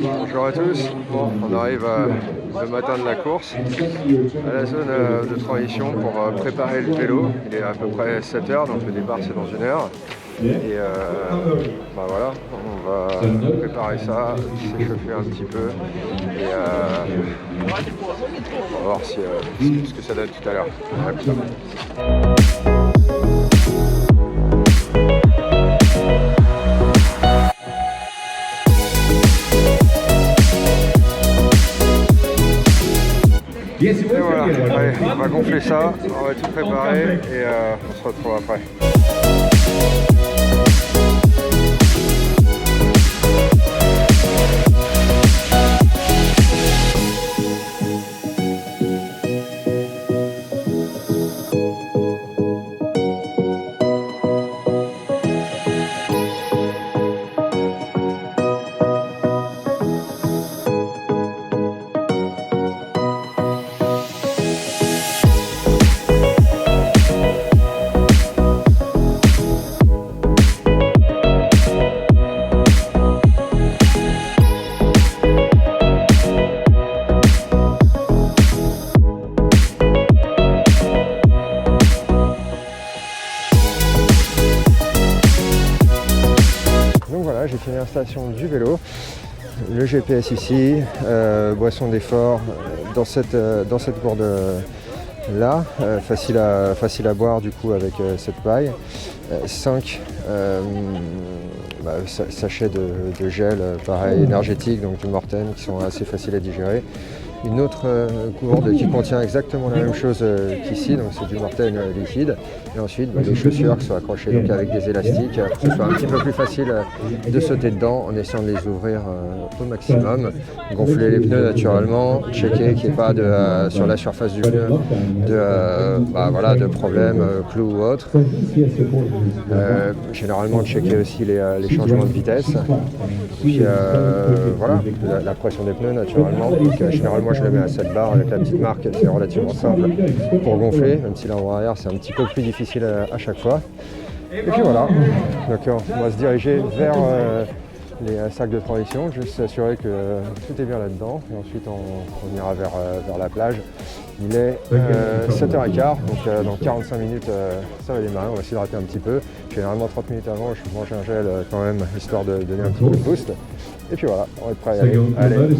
Bonjour à tous, bon, on arrive le matin de la course à la zone de transition pour préparer le vélo. Il est à peu près 7 h, donc le départ c'est dans 1 heure. Et bah voilà, on va préparer ça, s'échauffer un petit peu et on va voir ce que ça donne tout à l'heure. Et voilà, allez, on va gonfler ça, on va tout préparer et on se retrouve après. J'ai fini l'installation du vélo, le GPS ici, boisson d'effort dans cette gourde là, facile à boire du coup avec cette paille, 5 sachets de gel pareil énergétique, donc du Morten, qui sont assez faciles à digérer. Une autre gourde qui contient exactement la même chose qu'ici, donc c'est du Morten liquide. Et ensuite les chaussures qui sont accrochées donc avec des élastiques, pour que ce soit un petit peu plus facile de sauter dedans en essayant de les ouvrir au maximum. Gonfler les pneus naturellement, checker qu'il n'y ait pas sur la surface du pneu de problèmes, clous ou autres. Généralement checker aussi les changements de vitesse. Et puis voilà, la pression des pneus naturellement. Donc, généralement je le mets à 7 bars avec la petite marque, c'est relativement simple pour gonfler, même si l'avant-arrière c'est un petit peu plus difficile à chaque fois. Et puis voilà, donc on va se diriger vers les sacs de transition, juste s'assurer que tout est bien là-dedans, et ensuite on ira vers la plage. Il est 7h15, donc dans 45 minutes ça va démarrer, on va s'hydrater un petit peu. Généralement 30 minutes avant je mange un gel quand même, histoire de donner un petit peu de boost. Et puis voilà, on est prêt à y aller. Allez.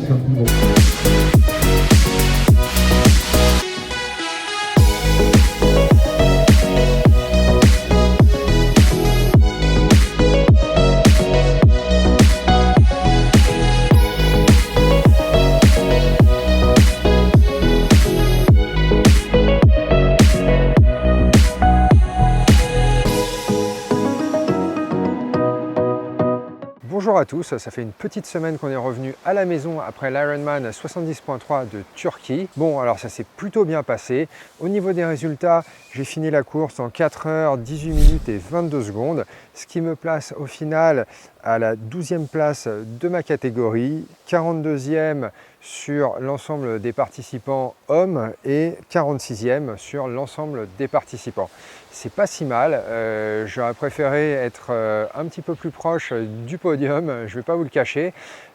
Bonjour à tous, ça fait une petite semaine qu'on est revenu à la maison après l'Ironman 70.3 de Turquie. Bon, alors ça s'est plutôt bien passé. Au niveau des résultats, j'ai fini la course en 4 h, 18 minutes et 22 secondes, ce qui me place au final à la 12e place de ma catégorie, 42e sur l'ensemble des participants hommes et 46e sur l'ensemble des participants. C'est pas si mal, j'aurais préféré être un petit peu plus proche du podium, je ne vais pas vous le cacher.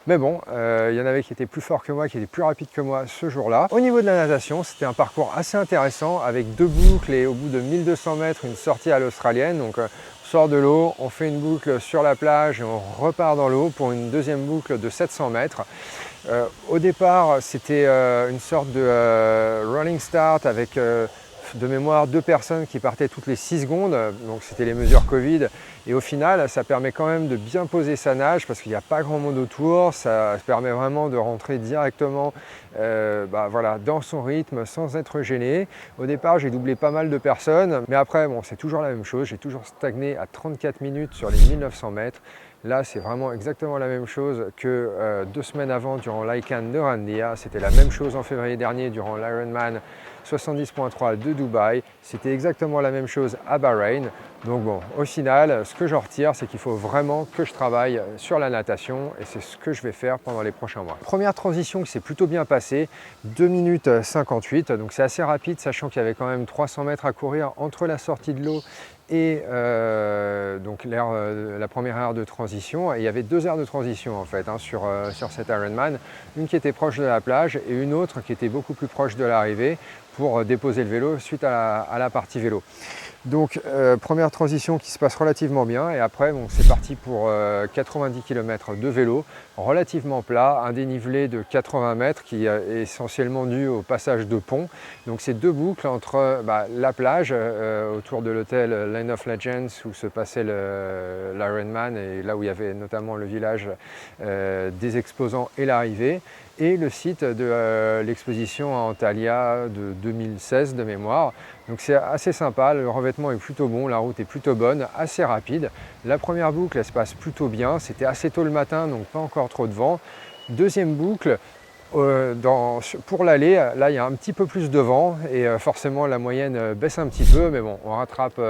Mais bon, il y en avait qui étaient plus forts que moi, qui étaient plus rapides que moi ce jour-là. Au niveau de la natation, c'était un parcours assez intéressant avec 2 boucles et au bout de 1200 mètres, une sortie à l'australienne. Donc on sort de l'eau, on fait une boucle sur la plage et on repart dans l'eau pour une deuxième boucle de 700 mètres. Au départ, c'était une sorte de rolling start avec de mémoire 2 personnes qui partaient toutes les 6 secondes, donc c'était les mesures Covid, et au final ça permet quand même de bien poser sa nage parce qu'il n'y a pas grand monde autour, ça permet vraiment de rentrer directement dans son rythme sans être gêné. Au départ j'ai doublé pas mal de personnes, mais après bon, c'est toujours la même chose, j'ai toujours stagné à 34 minutes sur les 1900 mètres. Là, c'est vraiment exactement la même chose que 2 semaines avant durant l'Ican de Randia. C'était la même chose en février dernier durant l'Ironman 70.3 de Dubaï. C'était exactement la même chose à Bahreïn. Donc bon, au final, ce que j'en retire, c'est qu'il faut vraiment que je travaille sur la natation et c'est ce que je vais faire pendant les prochains mois. Première transition qui s'est plutôt bien passée, 2 minutes 58. Donc c'est assez rapide, sachant qu'il y avait quand même 300 mètres à courir entre la sortie de l'eau et donc la première aire de transition. Et il y avait 2 aires de transition en fait sur cet Ironman, une qui était proche de la plage et une autre qui était beaucoup plus proche de l'arrivée pour déposer le vélo suite à la partie vélo. Donc première transition qui se passe relativement bien et après bon, c'est parti pour 90 km de vélo, relativement plat, un dénivelé de 80 mètres qui est essentiellement dû au passage de pont. Donc c'est 2 boucles entre la plage autour de l'hôtel Land of Legends où se passait l'Ironman et là où il y avait notamment le village des exposants et l'arrivée, et le site de l'exposition à Antalya de 2016 de mémoire. Donc c'est assez sympa, le revêtement est plutôt bon, la route est plutôt bonne, assez rapide. La première boucle, elle se passe plutôt bien, c'était assez tôt le matin, donc pas encore trop de vent. Deuxième boucle, pour l'aller, là il y a un petit peu plus de vent et forcément la moyenne baisse un petit peu, mais bon, on rattrape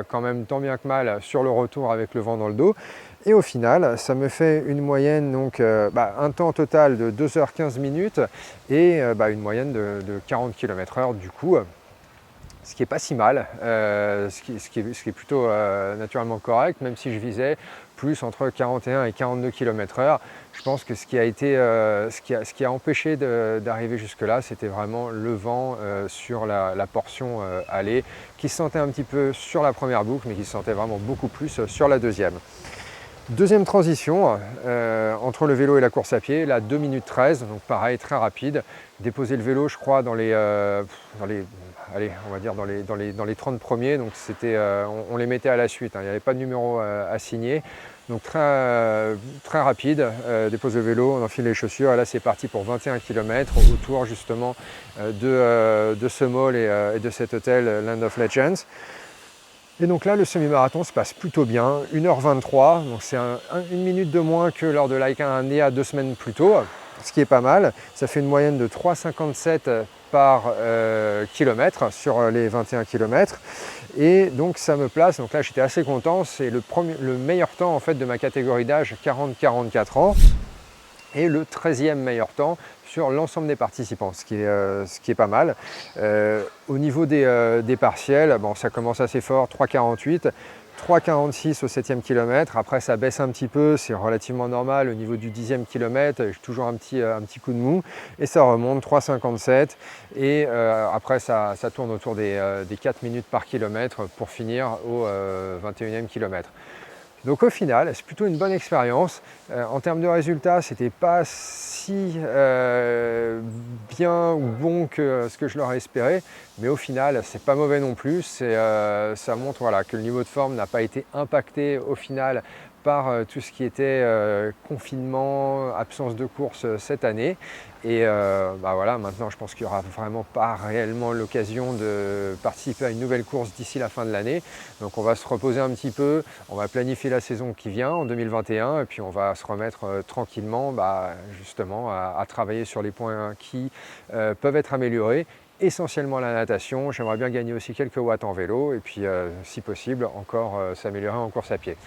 quand même tant bien que mal sur le retour avec le vent dans le dos. Et au final, ça me fait une moyenne, donc un temps total de 2h15 minutes et une moyenne de 40 km/h du coup. Ce qui n'est pas si mal, ce qui est plutôt naturellement correct, même si je visais plus entre 41 et 42 km/h. Je pense que ce qui a empêché d'arriver jusque-là, c'était vraiment le vent sur la portion aller, qui se sentait un petit peu sur la première boucle, mais qui se sentait vraiment beaucoup plus sur la deuxième. Deuxième transition, entre le vélo et la course à pied, là 2 minutes 13, donc pareil, très rapide. Déposer le vélo, je crois, allez, on va dire dans les 30 premiers, donc on les mettait à la suite, il n'y avait pas de numéro à signer. Donc très rapide, dépose le vélo, on enfile les chaussures et là c'est parti pour 21 km autour justement de ce mall et de cet hôtel Land of Legends. Et donc là, le semi-marathon se passe plutôt bien, 1h23, donc c'est 1 minute de moins que lors de l'Ironman 2 semaines plus tôt, ce qui est pas mal. Ça fait une moyenne de 3,57 par kilomètre sur les 21 km. Et donc ça me place, donc là j'étais assez content, c'est le meilleur temps en fait de ma catégorie d'âge 40-44 ans. Et le 13e meilleur temps sur l'ensemble des participants, ce qui est pas mal. Au niveau des partiels, bon, ça commence assez fort, 3,48, 3,46 au 7e kilomètre. Après, ça baisse un petit peu, c'est relativement normal. Au niveau du 10e kilomètre, j'ai toujours un petit coup de mou. Et ça remonte, 3,57. Et après, ça tourne autour des 4 minutes par kilomètre pour finir au 21e kilomètre. Donc au final, c'est plutôt une bonne expérience. En termes de résultats, c'était pas si bien ou bon que ce que je l'aurais espéré, mais au final, c'est pas mauvais non plus. Ça montre que le niveau de forme n'a pas été impacté au final par tout ce qui était confinement, absence de course cette année. Et maintenant je pense qu'il n'y aura vraiment pas réellement l'occasion de participer à une nouvelle course d'ici la fin de l'année. Donc on va se reposer un petit peu, on va planifier la saison qui vient en 2021 et puis on va se remettre tranquillement justement à travailler sur les points qui peuvent être améliorés. Essentiellement la natation, j'aimerais bien gagner aussi quelques watts en vélo et puis si possible encore s'améliorer en course à pied.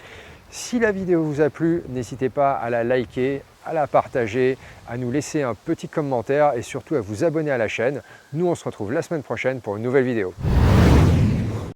Si la vidéo vous a plu, n'hésitez pas à la liker, à la partager, à nous laisser un petit commentaire et surtout à vous abonner à la chaîne. Nous on se retrouve la semaine prochaine pour une nouvelle vidéo.